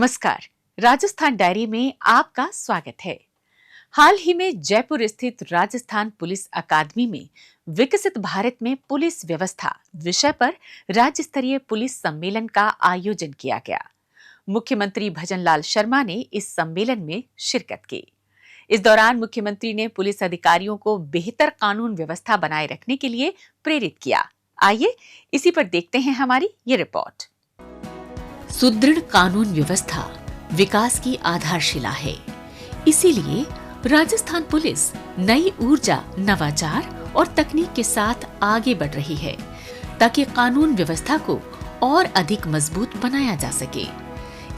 नमस्कार, राजस्थान डायरी में आपका स्वागत है। हाल ही में जयपुर स्थित राजस्थान पुलिस अकादमी में विकसित भारत में पुलिस व्यवस्था विषय पर राज्य स्तरीय पुलिस सम्मेलन का आयोजन किया गया। मुख्यमंत्री भजनलाल शर्मा ने इस सम्मेलन में शिरकत की। इस दौरान मुख्यमंत्री ने पुलिस अधिकारियों को बेहतर कानून व्यवस्था बनाए रखने के लिए प्रेरित किया। आइए इसी पर देखते हैं हमारी ये रिपोर्ट। सुदृढ़ कानून व्यवस्था विकास की आधारशिला है। इसीलिए राजस्थान पुलिस नई ऊर्जा, नवाचार और तकनीक के साथ आगे बढ़ रही है ताकि कानून व्यवस्था को और अधिक मजबूत बनाया जा सके।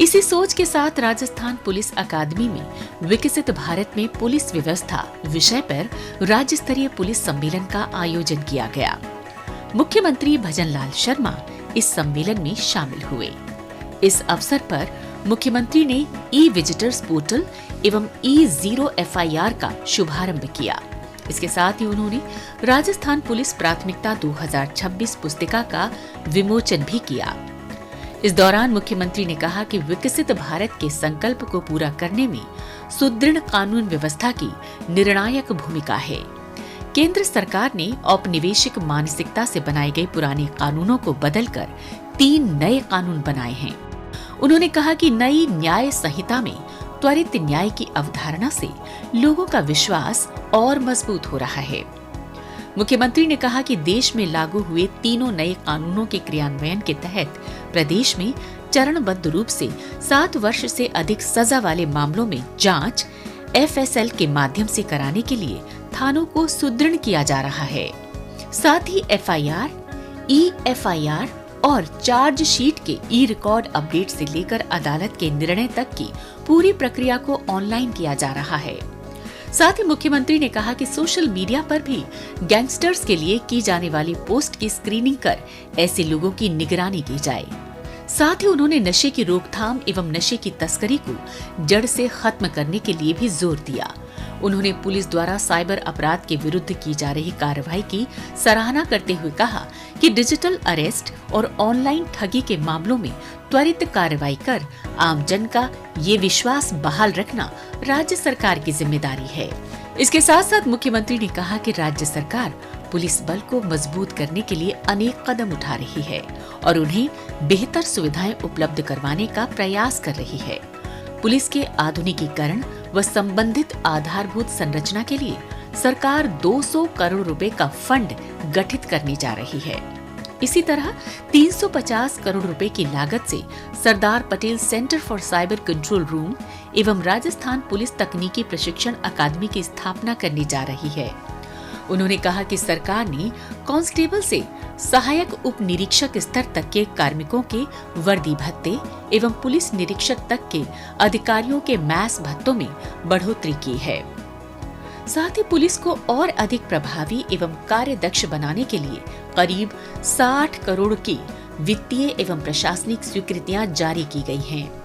इसी सोच के साथ राजस्थान पुलिस अकादमी में विकसित भारत में पुलिस व्यवस्था विषय पर राज्य स्तरीय पुलिस सम्मेलन का आयोजन किया गया। मुख्यमंत्री भजनलाल शर्मा इस सम्मेलन में शामिल हुए। इस अवसर पर मुख्यमंत्री ने ई विजिटर्स पोर्टल एवं E0 FIR का शुभारंभ किया। इसके साथ ही उन्होंने राजस्थान पुलिस प्राथमिकता 2026 पुस्तिका का विमोचन भी किया। इस दौरान मुख्यमंत्री ने कहा कि विकसित भारत के संकल्प को पूरा करने में सुदृढ़ कानून व्यवस्था की निर्णायक भूमिका है। केंद्र सरकार ने औपनिवेशिक मानसिकता से बनाए गए पुराने कानूनों को बदलकर 3 नए कानून बनाए हैं। उन्होंने कहा कि नई न्याय संहिता में त्वरित न्याय की अवधारणा से लोगों का विश्वास और मजबूत हो रहा है। मुख्यमंत्री ने कहा कि देश में लागू हुए 3 नए कानूनों के क्रियान्वयन के तहत प्रदेश में चरणबद्ध रूप से 7 वर्ष से अधिक सजा वाले मामलों में जांच FSL के माध्यम से कराने के लिए थानों को सुदृढ़ किया जा रहा है। साथ ही FIR, E-FIR और चार्जशीट के ई-रिकॉर्ड अपडेट से लेकर अदालत के निर्णय तक की पूरी प्रक्रिया को ऑनलाइन किया जा रहा है। साथ ही मुख्यमंत्री ने कहा कि सोशल मीडिया पर भी गैंगस्टर्स के लिए की जाने वाली पोस्ट की स्क्रीनिंग कर ऐसे लोगों की निगरानी की जाए। साथ ही उन्होंने नशे की रोकथाम एवं नशे की तस्करी को जड़ से खत्म करने के लिए भी जोर दिया। उन्होंने पुलिस द्वारा साइबर अपराध के विरुद्ध की जा रही कार्रवाई की सराहना करते हुए कहा कि डिजिटल अरेस्ट और ऑनलाइन ठगी के मामलों में त्वरित कार्रवाई कर आमजन का ये विश्वास बहाल रखना राज्य सरकार की जिम्मेदारी है। इसके साथ साथ मुख्यमंत्री ने कहा कि राज्य सरकार पुलिस बल को मजबूत करने के लिए अनेक कदम उठा रही है और उन्हें बेहतर सुविधाएं उपलब्ध करवाने का प्रयास कर रही है। पुलिस के आधुनिकीकरण व संबंधित आधारभूत संरचना के लिए सरकार 200 करोड़ रुपए का फंड गठित करने जा रही है। इसी तरह 350 करोड़ रुपए की लागत से Sardar Patel centre for cyber control room एवं राजस्थान पुलिस तकनीकी प्रशिक्षण अकादमी की स्थापना करने जा रही है। उन्होंने कहा कि सरकार ने कांस्टेबल से सहायक उप निरीक्षक स्तर तक के कार्मिकों के वर्दी भत्ते एवं पुलिस निरीक्षक तक के अधिकारियों के मैस भत्तों में बढ़ोतरी की है। साथ ही पुलिस को और अधिक प्रभावी एवं कार्यदक्ष बनाने के लिए करीब 60 करोड़ की वित्तीय एवं प्रशासनिक स्वीकृतियां जारी की गई हैं।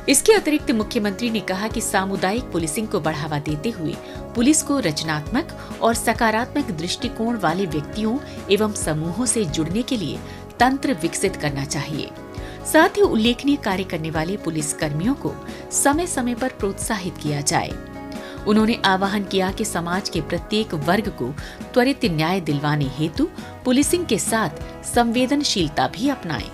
इसके अतिरिक्त मुख्यमंत्री ने कहा कि सामुदायिक पुलिसिंग को बढ़ावा देते हुए पुलिस को रचनात्मक और सकारात्मक दृष्टिकोण वाले व्यक्तियों एवं समूहों से जुड़ने के लिए तंत्र विकसित करना चाहिए। साथ ही उल्लेखनीय कार्य करने वाले पुलिस कर्मियों को समय समय पर प्रोत्साहित किया जाए। उन्होंने आह्वान किया कि समाज के प्रत्येक वर्ग को त्वरित न्याय दिलवाने हेतु पुलिसिंग के साथ संवेदनशीलता भी अपनाएं।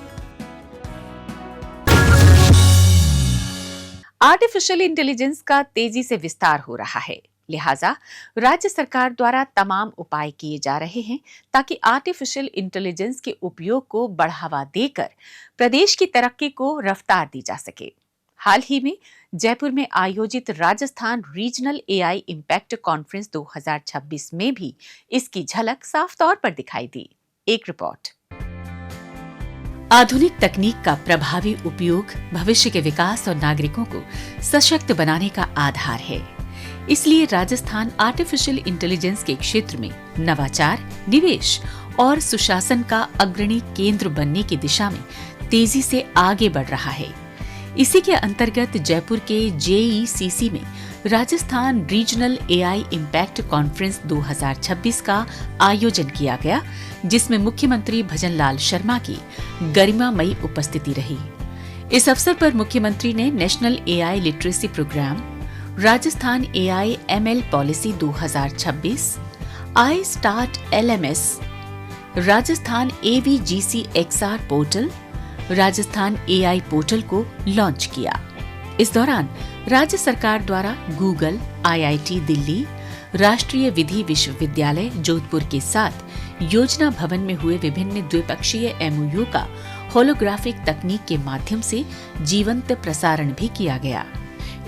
आर्टिफिशियल इंटेलिजेंस का तेजी से विस्तार हो रहा है, लिहाजा राज्य सरकार द्वारा तमाम उपाय किए जा रहे हैं ताकि आर्टिफिशियल इंटेलिजेंस के उपयोग को बढ़ावा देकर प्रदेश की तरक्की को रफ्तार दी जा सके। हाल ही में जयपुर में आयोजित Rajasthan regional AI impact conference 2026 में भी इसकी झलक साफ तौर पर दिखाई दी। एक रिपोर्ट। आधुनिक तकनीक का प्रभावी उपयोग भविष्य के विकास और नागरिकों को सशक्त बनाने का आधार है। इसलिए राजस्थान आर्टिफिशियल इंटेलिजेंस के क्षेत्र में नवाचार, निवेश और सुशासन का अग्रणी केंद्र बनने की दिशा में तेजी से आगे बढ़ रहा है। इसी के अंतर्गत जयपुर के JECC में Rajasthan regional AI impact conference 2026 का आयोजन किया गया, जिसमें मुख्यमंत्री भजनलाल शर्मा की गरिमामयी उपस्थिति रही। इस अवसर पर मुख्यमंत्री ने national AI literacy programme, Rajasthan AI ML policy 2026, I start LMS, Rajasthan AVGC XR portal, Rajasthan AI portal को लॉन्च किया। इस दौरान राज्य सरकार द्वारा गूगल, आईआईटी दिल्ली, राष्ट्रीय विधि विश्वविद्यालय जोधपुर के साथ योजना भवन में हुए विभिन्न द्विपक्षीय एमओयू का होलोग्राफिक तकनीक के माध्यम से जीवंत प्रसारण भी किया गया।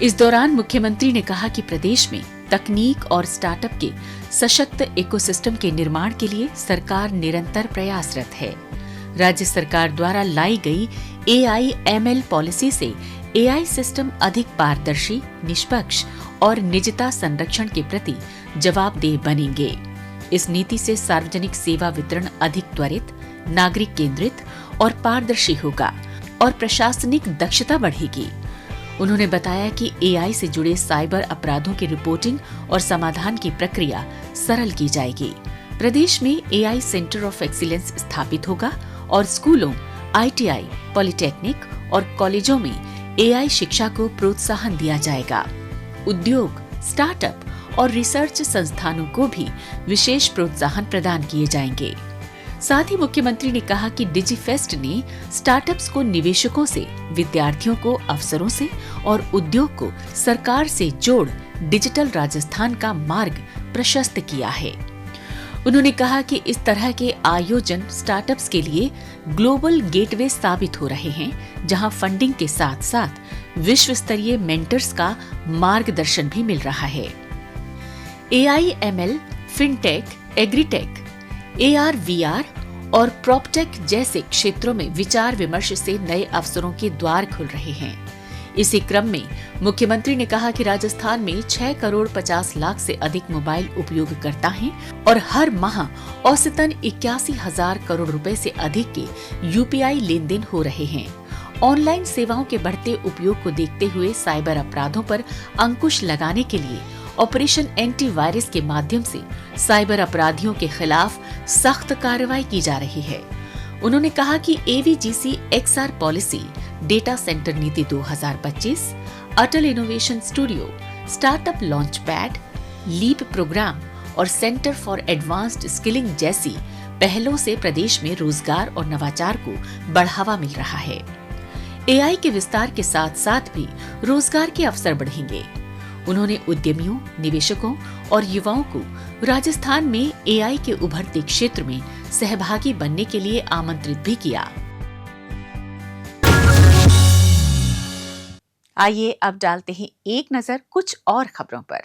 इस दौरान मुख्यमंत्री ने कहा कि प्रदेश में तकनीक और स्टार्टअप के सशक्त इकोसिस्टम के निर्माण के लिए सरकार निरंतर प्रयासरत है। राज्य सरकार द्वारा लाई गई एआई एमएल पॉलिसी से एआई सिस्टम अधिक पारदर्शी, निष्पक्ष और निजता संरक्षण के प्रति जवाबदेह बनेंगे। इस नीति से सार्वजनिक सेवा वितरण अधिक त्वरित, नागरिक केंद्रित और पारदर्शी होगा और प्रशासनिक दक्षता बढ़ेगी। उन्होंने बताया कि एआई से जुड़े साइबर अपराधों की रिपोर्टिंग और समाधान की प्रक्रिया सरल की जाएगी। प्रदेश में एआई सेंटर ऑफ एक्सीलेंस स्थापित होगा और स्कूलों, आईटीआई, पॉलिटेक्निक और कॉलेजों में एआई शिक्षा को प्रोत्साहन दिया जाएगा। उद्योग, स्टार्टअप और रिसर्च संस्थानों को भी विशेष प्रोत्साहन प्रदान किए जाएंगे। साथ ही मुख्यमंत्री ने कहा कि डिजीफेस्ट ने स्टार्टअप्स को निवेशकों से, विद्यार्थियों को अवसरों से और उद्योग को सरकार से जोड़ डिजिटल राजस्थान का मार्ग प्रशस्त किया है। उन्होंने कहा कि इस तरह के आयोजन स्टार्टअप्स के लिए ग्लोबल गेटवे साबित हो रहे हैं, जहां फंडिंग के साथ साथ विश्व स्तरीय मेंटर्स का मार्गदर्शन भी मिल रहा है। एआईएमएल, फिनटेक, एग्रीटेक, AR/VR और प्रॉपटेक जैसे क्षेत्रों में विचार विमर्श से नए अवसरों के द्वार खुल रहे हैं। इसी क्रम में मुख्यमंत्री ने कहा कि राजस्थान में 6 करोड़ 50 लाख से अधिक मोबाइल उपयोगकर्ता हैं और हर माह औसतन 81,000 करोड़ रुपए से अधिक के यूपीआई लेन देन हो रहे हैं। ऑनलाइन सेवाओं के बढ़ते उपयोग को देखते हुए साइबर अपराधों पर अंकुश लगाने के लिए ऑपरेशन एंटीवायरस के माध्यम से साइबर अपराधियों के खिलाफ सख्त कार्रवाई की जा रही है। उन्होंने कहा कि AVGC XR policy, data centre नीति 2025, Atal innovation studio, startup launch pad, leap programme और सेंटर फॉर एडवांस्ड स्किलिंग जैसी पहलों से प्रदेश में रोजगार और नवाचार को बढ़ावा मिल रहा है। एआई के विस्तार के साथ साथ भी रोजगार के अवसर बढ़ेंगे। उन्होंने उद्यमियों, निवेशकों और युवाओं को राजस्थान में एआई के उभरते क्षेत्र में सहभागी बनने के लिए आमंत्रित भी किया। आइए अब डालते हैं एक नजर कुछ और खबरों पर।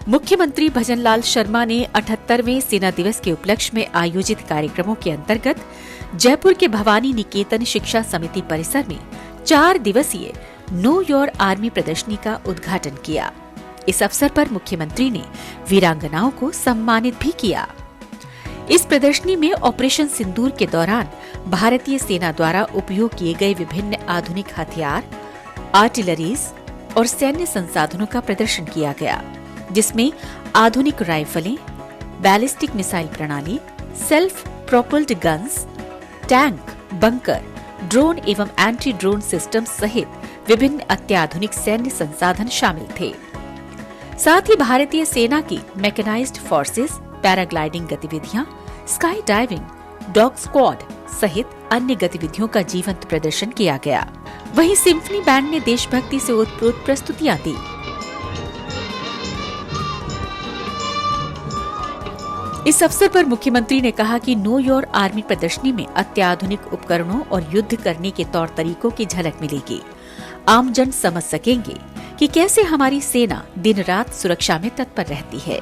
मुख्यमंत्री भजनलाल शर्मा ने 78वें सेना दिवस के उपलक्ष्य में आयोजित कार्यक्रमों के अंतर्गत जयपुर के भवानी निकेतन शिक्षा समिति परिसर में 4 दिवसीय नो योर आर्मी प्रदर्शनी का उद्घाटन किया। इस अवसर पर मुख्यमंत्री ने वीरांगनाओं को सम्मानित भी किया। इस प्रदर्शनी में ऑपरेशन सिंदूर के दौरान भारतीय सेना द्वारा उपयोग किए गए विभिन्न आधुनिक हथियार, आर्टिलरीज और सैन्य संसाधनों का प्रदर्शन किया गया, जिसमें आधुनिक राइफलें, बैलिस्टिक मिसाइल प्रणाली, self propelled guns, tank, bunker, drone एवं एंटी ड्रोन सिस्टम सहित विभिन्न अत्याधुनिक सैन्य संसाधन शामिल थे। साथ ही भारतीय सेना की मैकेनाइज्ड फोर्सेस, पैराग्लाइडिंग गतिविधियां, स्काई डाइविंग, डॉग स्क्वाड सहित अन्य गतिविधियों का जीवंत प्रदर्शन किया गया। वहीं सिम्फनी बैंड ने देशभक्ति से ओतप्रोत प्रस्तुतियां दी। इस अवसर पर मुख्यमंत्री ने कहा कि नो योर आर्मी प्रदर्शनी में अत्याधुनिक उपकरणों और युद्ध करने के तौर तरीकों की झलक मिलेगी। आमजन समझ सकेंगे कि कैसे हमारी सेना दिन रात सुरक्षा में तत्पर रहती है।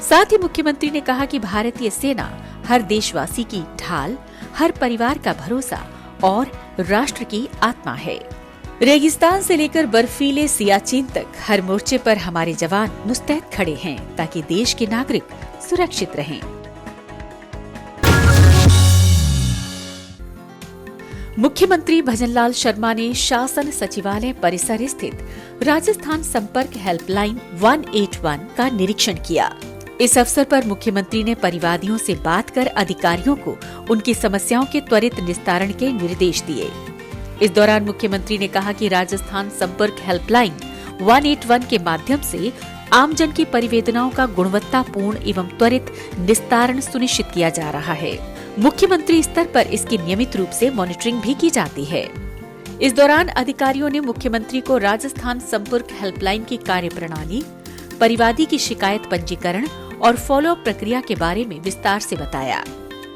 साथ ही मुख्यमंत्री ने कहा कि भारतीय सेना हर देशवासी की ढाल, हर परिवार का भरोसा और राष्ट्र की आत्मा है। रेगिस्तान से लेकर बर्फीले सियाचिन तक हर मोर्चे पर हमारे जवान मुस्तैद खड़े हैं ताकि देश के नागरिक सुरक्षित रहें। मुख्यमंत्री भजनलाल शर्मा ने शासन सचिवालय परिसर स्थित राजस्थान संपर्क हेल्पलाइन 181 का निरीक्षण किया। इस अवसर पर मुख्यमंत्री ने परिवादियों से बात कर अधिकारियों को उनकी समस्याओं के त्वरित निस्तारण के निर्देश दिए। इस दौरान मुख्यमंत्री ने कहा कि राजस्थान संपर्क हेल्पलाइन 181 के माध्यम से आमजन की परिवेदनाओं का गुणवत्तापूर्ण एवं त्वरित निस्तारण सुनिश्चित किया जा रहा है। मुख्यमंत्री स्तर पर इसकी नियमित रूप से मॉनिटरिंग भी की जाती है। इस दौरान अधिकारियों ने मुख्यमंत्री को राजस्थान संपर्क हेल्पलाइन की कार्यप्रणाली, परिवादी की शिकायत पंजीकरण और फॉलोअप प्रक्रिया के बारे में विस्तार से बताया।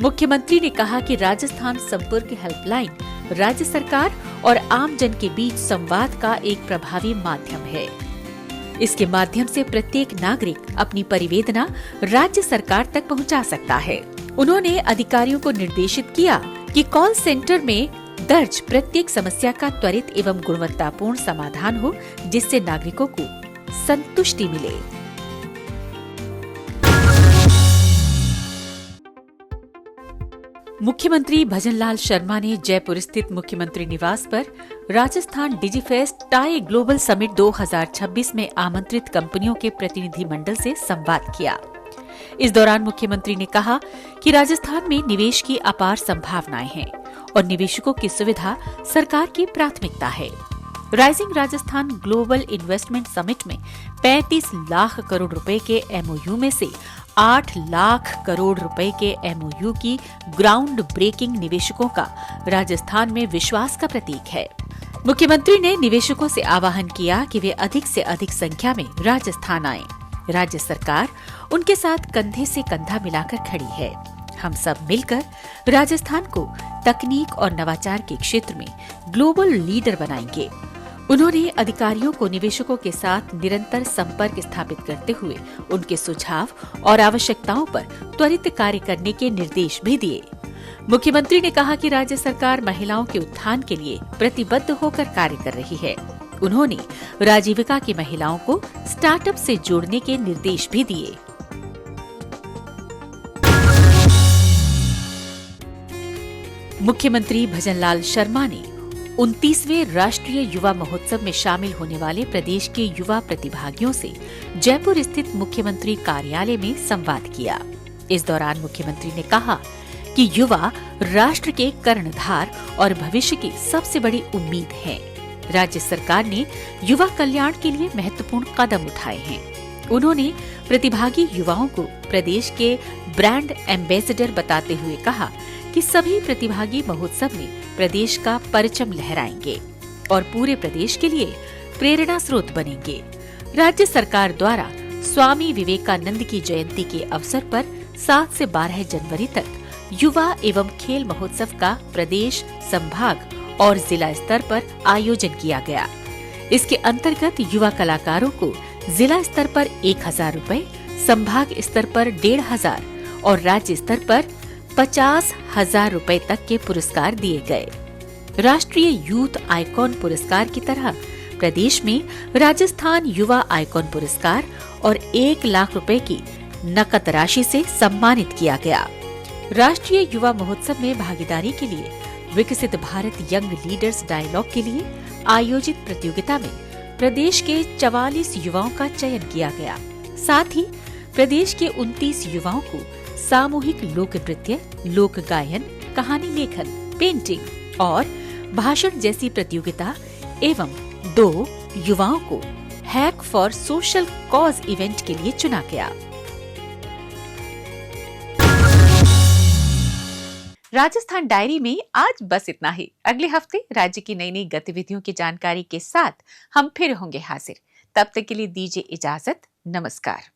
मुख्यमंत्री ने कहा कि राजस्थान संपर्क हेल्पलाइन राज्य सरकार और आम जन के बीच संवाद का एक प्रभावी माध्यम है। इसके माध्यम से प्रत्येक नागरिक अपनी परिवेदना राज्य सरकार तक पहुंचा सकता है। उन्होंने अधिकारियों को निर्देशित किया कि कॉल सेंटर में दर्ज प्रत्येक समस्या का त्वरित एवं गुणवत्तापूर्ण समाधान हो, जिससे नागरिकों को संतुष्टि मिले। मुख्यमंत्री भजनलाल शर्मा ने जयपुर स्थित मुख्यमंत्री निवास पर Rajasthan Digifest tie global summit 2026 में आमंत्रित कंपनियों के प्रतिनिधि मंडल से संवाद किया। इस दौरान मुख्यमंत्री ने कहा कि राजस्थान में निवेश की अपार संभावनाएं हैं और निवेशकों की सुविधा सरकार की प्राथमिकता है। Rising Rajasthan global investment summit में 35 लाख करोड़ रुपए के एमओयू में से 8 लाख करोड़ रुपए के एमओयू की ग्राउंड ब्रेकिंग निवेशकों का राजस्थान में विश्वास का प्रतीक है। मुख्यमंत्री ने निवेशकों से आह्वान किया कि वे अधिक से अधिक संख्या में राजस्थान आएं। राज्य सरकार उनके साथ कंधे से कंधा मिलाकर खड़ी है। हम सब मिलकर राजस्थान को तकनीक और नवाचार के क्षेत्र में ग्लोबल लीडर बनाएंगे। उन्होंने अधिकारियों को निवेशकों के साथ निरंतर संपर्क स्थापित करते हुए उनके सुझाव और आवश्यकताओं पर त्वरित कार्य करने के निर्देश भी दिए। मुख्यमंत्री ने कहा कि राज्य सरकार महिलाओं के उत्थान के लिए प्रतिबद्ध होकर कार्य कर रही है। उन्होंने राजीविका की महिलाओं को स्टार्टअप से जोड़ने के निर्देश भी दिए। मुख्यमंत्री भजनलाल शर्मा ने 29वें राष्ट्रीय युवा महोत्सव में शामिल होने वाले प्रदेश के युवा प्रतिभागियों से जयपुर स्थित मुख्यमंत्री कार्यालय में संवाद किया। इस दौरान मुख्यमंत्री ने कहा कि युवा राष्ट्र के कर्णधार और भविष्य की सबसे बड़ी उम्मीद है। राज्य सरकार ने युवा कल्याण के लिए महत्वपूर्ण कदम उठाए हैं। उन्होंने प्रतिभागी युवाओं को प्रदेश के ब्रांड एम्बेसडर बताते हुए कहा कि सभी प्रतिभागी महोत्सव में प्रदेश का परचम लहराएंगे और पूरे प्रदेश के लिए प्रेरणा स्रोत बनेंगे। राज्य सरकार द्वारा स्वामी विवेकानंद की जयंती के अवसर पर 7 से 12 जनवरी तक युवा एवं खेल महोत्सव का प्रदेश, संभाग और जिला स्तर पर आयोजन किया गया। इसके अंतर्गत युवा कलाकारों को जिला स्तर पर 1000 रुपए, संभाग स्तर पर 1500 और राज्य स्तर पर 50,000 रुपए तक के पुरस्कार दिए गए। राष्ट्रीय यूथ आइकॉन पुरस्कार की तरह प्रदेश में राजस्थान युवा आइकॉन पुरस्कार और 1 लाख रुपए की नकद राशि से सम्मानित किया गया। राष्ट्रीय युवा महोत्सव में भागीदारी के लिए विकसित भारत यंग लीडर्स डायलॉग के लिए आयोजित प्रतियोगिता में प्रदेश के 44 युवाओं का चयन किया गया। साथ ही प्रदेश के 29 युवाओं को सामूहिक लोक नृत्य, लोक गायन, कहानी लेखन, पेंटिंग और भाषण जैसी प्रतियोगिता एवं 2 युवाओं को hack for social cause event के लिए चुना गया। राजस्थान डायरी में आज बस इतना ही। अगले हफ्ते राज्य की नई नई गतिविधियों की जानकारी के साथ हम फिर होंगे हाजिर। तब तक के लिए दीजिए इजाजत। नमस्कार।